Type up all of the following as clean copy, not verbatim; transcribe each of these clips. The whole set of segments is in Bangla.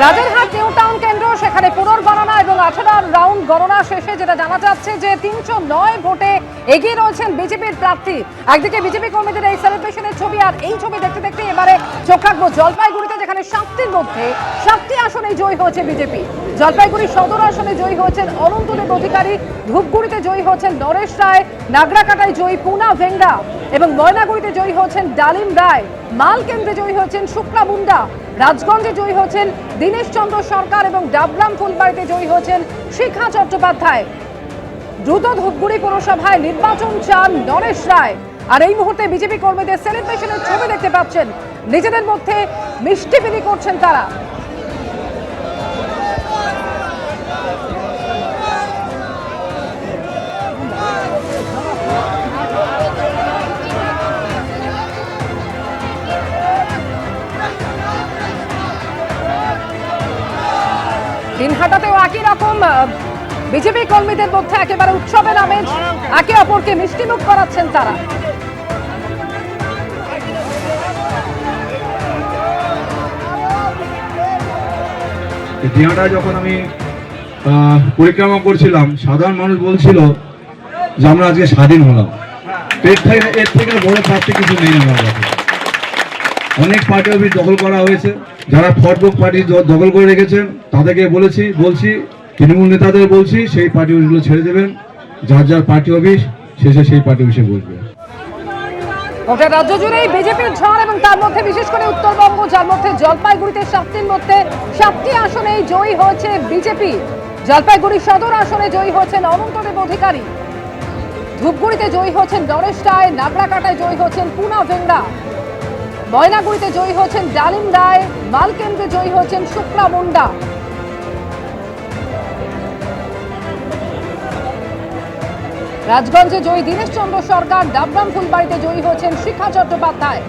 রাজারহাট নিউ টাউন কেন্দ্র সেখানে পুনর্গণনা এবং 18 রাউন্ড গণনা শেষে যেটা জানা যাচ্ছে যে 309 ভোটে এগিয়ে রয়েছেন বিজেপির প্রার্থী। একদিকে বিজেপি কর্মীদের এই সেলিব্রেশনের ছবি, আর এই ছবি দেখতে দেখতে এবারে চোখ রাখবো জলপাইগুড়িতে, যেখানে 7টির মধ্যে 7টি আসনে জয়ী হয়েছে বিজেপি। জলপাইগুড়ি সদর আসনে জয়ী হয়েছেন অনন্তদেব অধিকারী, ধূপগুড়িতে জয়ী হয়েছেন নরেশ রায়, নাগরাকাটায় জয়ী পুনা ভেঙ্গা এবং ময়নাগুড়িতে জয়ী হয়েছেন ডালিম রায়, মালকেন্দ্রে জয়ী হয়েছেন শুক্লা মুন্ডা, রাজগঞ্জে জয়ী হয়েছেন দীনেশ চন্দ্র সরকার এবং ডাবগ্রাম ফুলবাড়িতে জয়ী হয়েছেন শিখা চট্টোপাধ্যায়। দ্রুত ধূপগুড়ি পৌরসভায় নির্বাচন চান নরেশ রায়। আর এই মুহূর্তে বিজেপি কর্মীদের সেলিব্রেশনের ছবি দেখতে পাচ্ছেন, নিজেদের মধ্যে মিষ্টি বিলি করছেন তারা। দিনহাটাতেও একই রকম বিজেপি কর্মীদের মধ্যে একেবারে উৎসবের আমেজ, একে অপরকে মিষ্টিমুখ করাচ্ছেন তারা। দিনহাটা যখন আমি পরিক্রমা করছিলাম, সাধারণ মানুষ বলছিল যে আমরা আজকে স্বাধীন হলাম। এর থেকে বড় প্রাপ্তি কিছু নেই আমার কাছে। অনেক পার্টি অফিস দখল করা হয়েছে, যারা ফটবুক পার্টি দখল করে রেখেছেন তাদেরকে বলছি তৃণমূল নেতাদের বলছি সেই পার্টি অফিসগুলো ছেড়ে দেবেন, যার যার পার্টি অফিস শেষে সেই পার্টি অফিসে বসবে। গোটা রাজ্য জুড়েই বিজেপির ঝড়, এবং তার মধ্যে বিশেষ করে উত্তরবঙ্গ, যার মধ্যে জলপাইগুড়িতে 7টির মধ্যে 7টি আসনেই জয়ী হয়েছে বিজেপি। জলপাইগুড়ি সদর আসনে জয়ী হয়েছেন অনন্তদেব অধিকারী, ধূপগুড়িতে জয়ী হয়েছেন নরেশ রায়, নাগরাকাটায় জয়ী হয়েছেন পুনা ভেঙ্গা, ময়নাগুড়িতে জয়ী হয়েছেন ডালিম রায়, মালকেন্দ্রে জয়ী হয়েছেন শুক্লা মুন্ডা। রাজগঞ্জে জয়ী দীনেশ চন্দ্র সরকার, ডাবগ্রাম ফুলবাড়িতে জয়ী হয়েছেন শিখা চট্টোপাধ্যায়।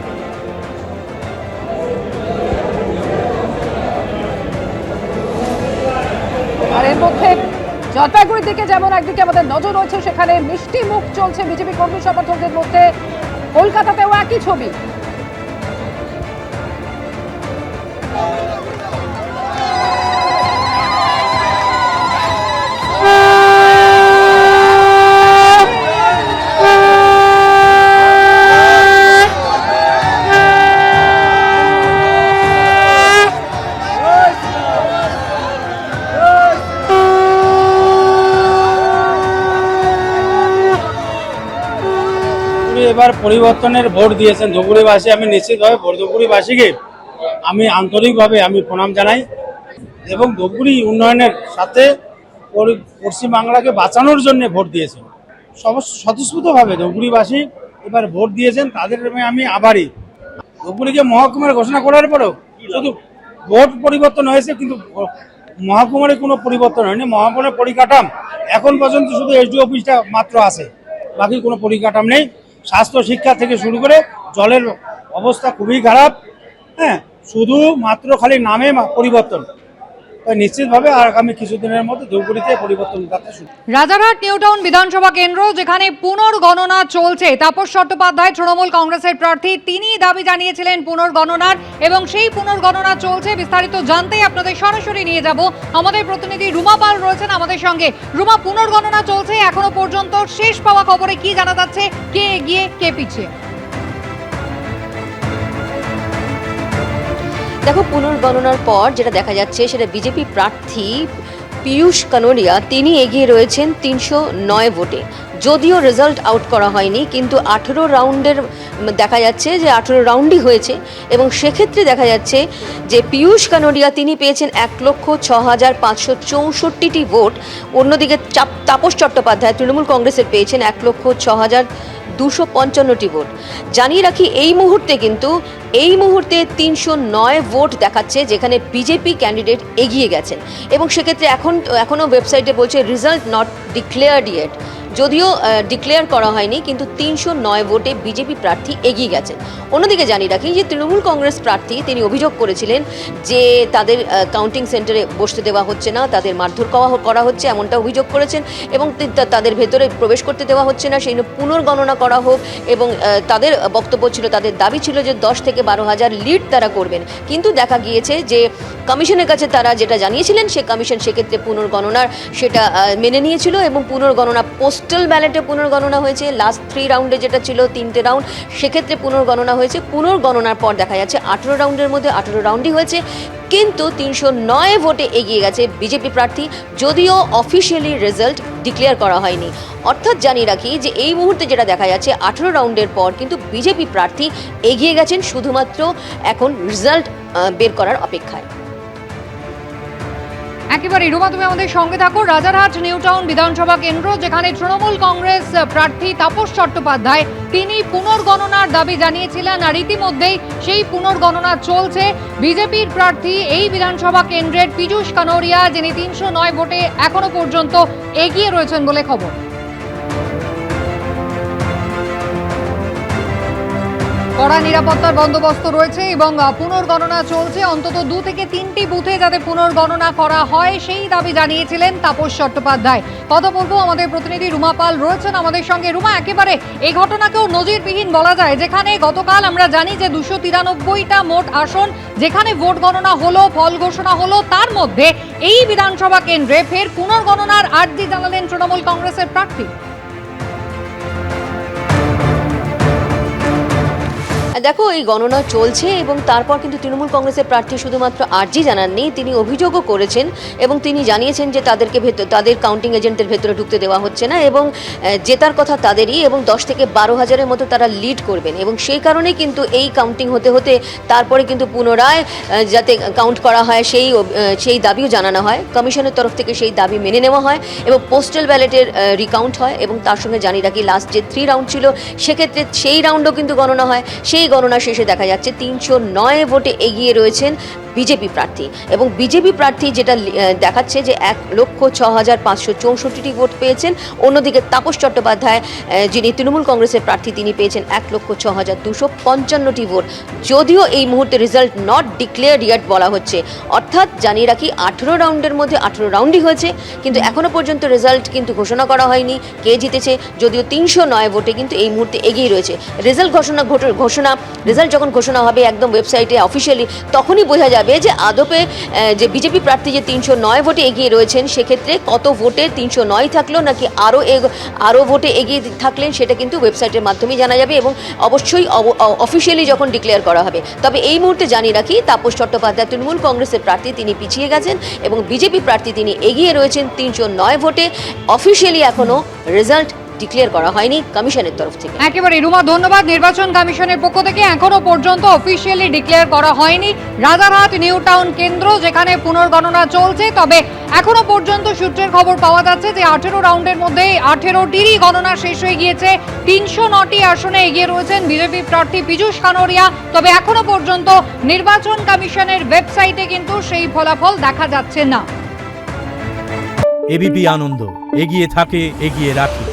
আর এর মধ্যে জলপাইগুড়ির দিকে যেমন একদিকে আমাদের নজর রয়েছে, সেখানে মিষ্টি মুখ চলছে বিজেপি কর্মী সমর্থকদের মধ্যে। কলকাতাতেও একই ছবি। এবার পরিবর্তনের ভোট দিয়েছেন ধুপগুড়িবাসী। আমি নিশ্চিতভাবে ধুপগুড়িবাসীকে আমি আন্তরিকভাবে প্রণাম জানাই, এবং ধুপগুড়ি উন্নয়নের সাথে পশ্চিমবাংলাকে বাঁচানোর জন্য ভোট দিয়েছেন। স্বতঃস্ফূর্তভাবে ধুপগুড়িবাসী এবার ভোট দিয়েছেন, তাদের আমি আভারী। ধুপগুড়িকে মহকুমার ঘোষণা করার পরেও শুধু ভোট পরিবর্তন হয়েছে, কিন্তু মহকুমারে কোনো পরিবর্তন হয়নি। মহকুমার পরিকাঠাম এখন পর্যন্ত শুধু এসডি অফিসটা মাত্র আছে, বাকি কোনো পরিকাঠাম নেই। স্বাস্থ্য শিক্ষা থেকে শুরু করে জলের অবস্থা খুবই খারাপ। হ্যাঁ, শুধু মাত্র খালি নামে পরিবর্তন। নিশ্চিতভাবে আগামী কিছুদিনের মধ্যে ধূপগুড়িতে পরিবর্তন যাত্রা শুরু। রাজারহাট নিউ টাউন বিধানসভা কেন্দ্র, যেখানে পুনর্গণনা চলছে। তাপস চট্টোপাধ্যায় তৃণমূল কংগ্রেসের প্রার্থী, তিনি দাবি জানিয়েছিলেন পুনর্গণনার, এবং সেই পুনর্গণনা চলছে। বিস্তারিত জানতেই আপনাদের সরাসরি নিয়ে যাব, আমাদের প্রতিনিধি রুমা পাল রয়েছেন আমাদের সঙ্গে। রুমা, পুনর্গণনা চলছে, এখনো পর্যন্ত শেষ পাওয়া খবরে কি জানা যাচ্ছে, কে এগিয়ে কে পিছিয়ে? দেখো, পুনর্গণনার পর যেটা দেখা যাচ্ছে সেটা বিজেপি প্রার্থী পীয়ূষ কানোডিয়া তিনি এগিয়ে রয়েছেন 309 ভোটে। যদিও রেজাল্ট আউট করা হয়নি, কিন্তু 18 রাউন্ডের দেখা যাচ্ছে যে 18 রাউন্ডই হয়েছে, এবং সেক্ষেত্রে দেখা যাচ্ছে যে পীয়ূষ কানোডিয়া তিনি পেয়েছেন 1,06,564টি ভোট। অন্যদিকে তাপস চট্টোপাধ্যায় তৃণমূল কংগ্রেসের পেয়েছেন 1,06,255টি ভোট। জানিয়ে রাখি, এই মুহূর্তে 309 ভোট দেখাচ্ছে, যেখানে বিজেপি ক্যান্ডিডেট এগিয়ে গেছেন, এবং সেক্ষেত্রে এখনও ওয়েবসাইটে বলছে রেজাল্ট নট ডিক্লেয়ার্ড ইয়েট। যদিও ডিক্লেয়ার করা হয়নি, কিন্তু 309 ভোটে বিজেপি প্রার্থী এগিয়ে গেছেন। অন্যদিকে জানিয়ে রাখি যে তৃণমূল কংগ্রেস প্রার্থী তিনি অভিযোগ করেছিলেন যে তাদের কাউন্টিং সেন্টারে বসতে দেওয়া হচ্ছে না, তাদের মারধর করা হচ্ছে, এমনটা অভিযোগ করেছেন, এবং তাদের ভেতরে প্রবেশ করতে দেওয়া হচ্ছে না, সেই জন্য পুনর্গণনা করা হোক। এবং তাদের বক্তব্য ছিল, তাদের দাবি ছিল যে 10 থেকে 12,000 লিড তারা করবেন। কিন্তু দেখা গিয়েছে যে কমিশনের কাছে তারা যেটা জানিয়েছিলেন, সে কমিশন সেক্ষেত্রে পুনর্গণনার সেটা মেনে নিয়েছিল, এবং পুনর্গণনা পোস্টাল ব্যালটে পুনর্গণনা হয়েছে। লাস্ট 3 রাউন্ডে যেটা ছিল 3টে রাউন্ড, সেক্ষেত্রে পুনর্গণনা হয়েছে। পুনর্গণনার পর দেখা যাচ্ছে 18 রাউন্ডের মধ্যে 18 রাউন্ডই হয়েছে, কিন্তু 309 ভোটে এগিয়ে গেছে বিজেপি প্রার্থী, যদিও অফিসিয়ালি রেজাল্ট ডিক্লেয়ার করা হয়নি। অর্থাৎ জানিয়ে রাখি যে এই মুহূর্তে যেটা দেখা যাচ্ছে 18 রাউন্ডের পর কিন্তু বিজেপি প্রার্থী এগিয়ে গেছেন, শুধুমাত্র এখন রেজাল্ট বের করার অপেক্ষায়। একেবারে রুমা, তুমি আমাদের সঙ্গে থাকো। রাজারহাট নিউ টাউন বিধানসভা কেন্দ্র, যেখানে তৃণমূল কংগ্রেস প্রার্থী তাপস চট্টোপাধ্যায় তিনি পুনর্গণনার দাবি জানিয়েছিলেন, আর ইতিমধ্যেই সেই পুনর্গণনা চলছে। বিজেপির প্রার্থী এই বিধানসভা কেন্দ্রের পীযূষ কানোরিয়া, যিনি 309 ভোটে এখনো পর্যন্ত এগিয়ে রয়েছেন বলে খবর। কড়া নিরাপত্তার বন্দোবস্ত রয়েছে এবং পুনর্গণনা চলছে। অন্তত 2 থেকে 3টি বুথে যাতে পুনর্গণনা করা হয়, সেই দাবি জানিয়েছিলেন তাপস চট্টোপাধ্যায়। কথা বলবো, আমাদের প্রতিনিধি রুমা পাল রয়েছেন আমাদের সঙ্গে। রুমা, একেবারে এই ঘটনাকেও নজিরবিহীন বলা যায়, যেখানে গতকাল আমরা জানি যে 293টা মোট আসন যেখানে ভোট গণনা হলো, ফল ঘোষণা হলো, তার মধ্যে এই বিধানসভা কেন্দ্রে ফের পুনর্গণনার আর্জি জানালেন তৃণমূল কংগ্রেসের প্রার্থী। দেখো, এই গণনা চলছে এবং তারপর কিন্তু তৃণমূল কংগ্রেসের প্রার্থী শুধুমাত্র আর্জি জানাননি, তিনি অভিযোগও করেছেন এবং তিনি জানিয়েছেন যে তাদের কাউন্টিং এজেন্টের ভেতরে ঢুকতে দেওয়া হচ্ছে না, এবং জেতার কথা তাদেরই, এবং 10 থেকে 12,000-এর মতো তারা লিড করবেন। এবং সেই কারণেই কিন্তু এই কাউন্টিং হতে হতে তারপরে কিন্তু পুনরায় যাতে কাউন্ট করা হয় সেই দাবিও জানানো হয়। কমিশনের তরফ থেকে সেই দাবি মেনে নেওয়া হয় এবং পোস্টাল ব্যালটের রিকাউন্ট হয়। এবং তার সঙ্গে জানিয়ে রাখি, লাস্ট যে 3 রাউন্ড ছিল সেক্ষেত্রে সেই রাউন্ডও কিন্তু গণনা হয়। সেই গণনা শেষে দেখা যাচ্ছে 309 ভোটে এগিয়ে রয়েছেন বিজেপি প্রার্থী, এবং বিজেপি প্রার্থী যেটা দেখাচ্ছে যে 1,06,564টি ভোট পেয়েছেন। অন্যদিকে তাপস চট্টোপাধ্যায়, যিনি তৃণমূল কংগ্রেসের প্রার্থী, তিনি পেয়েছেন 1,06,255টি ভোট। যদিও এই মুহূর্তে রেজাল্ট নট ডিক্লেয়ার্ড ইয়েট বলা হচ্ছে, অর্থাৎ জানিয়ে রাখি 18 রাউন্ডের মধ্যে 18 রাউন্ডই হয়েছে, কিন্তু এখনো পর্যন্ত রেজাল্ট কিন্তু ঘোষণা করা হয়নি কে জিতেছে। যদিও 309 ভোটে কিন্তু এই মুহূর্তে এগিয়ে রয়েছে। রেজাল্ট যখন ঘোষণা হবে একদম ওয়েবসাইটে অফিসিয়ালি, তখনই বোঝা যাবে যে আদপে যে বিজেপি প্রার্থী যে 309 ভোটে এগিয়ে রয়েছেন, সেক্ষেত্রে কত ভোটে 309 থাকলো নাকি আরও ভোটে এগিয়ে থাকলেন, সেটা কিন্তু ওয়েবসাইটের মাধ্যমেই জানা যাবে এবং অবশ্যই অফিসিয়ালি যখন ডিক্লেয়ার করা হবে। তবে এই মুহূর্তে জানিয়ে রাখি, তাপস চট্টোপাধ্যায় তৃণমূল কংগ্রেসের প্রার্থী, তিনি পিছিয়ে গেছেন, এবং বিজেপি প্রার্থী তিনি এগিয়ে রয়েছেন 309 ভোটে। অফিসিয়ালি এখনো রেজাল্ট ডিক্লেয়ার করা হয়নি কমিশনের তরফ থেকে। একেবারে রুমা, ধন্যবাদ। নির্বাচন কমিশনের পক্ষ থেকে এখনো পর্যন্ত অফিসিয়ালি ডিক্লেয়ার করা হয়নি রাজারহাট নিউ টাউন কেন্দ্র, যেখানে পুনর্গণনা চলছে। তবে এখনো পর্যন্ত সূত্রের খবর পাওয়া যাচ্ছে যে 18 রাউন্ডের মধ্যে 18টিরই গণনা শেষ হয়ে গিয়েছে। 309টি আসনে এগিয়ে রয়েছেন বিজেপি প্রার্থী পীযূষ কানোরিয়া। তবে এখনো পর্যন্ত নির্বাচন কমিশনের ওয়েবসাইটে কিন্তু সেই ফলাফল দেখা যাচ্ছে না। এবিপি আনন্দ, এগিয়ে থাকে, এগিয়ে রাখে।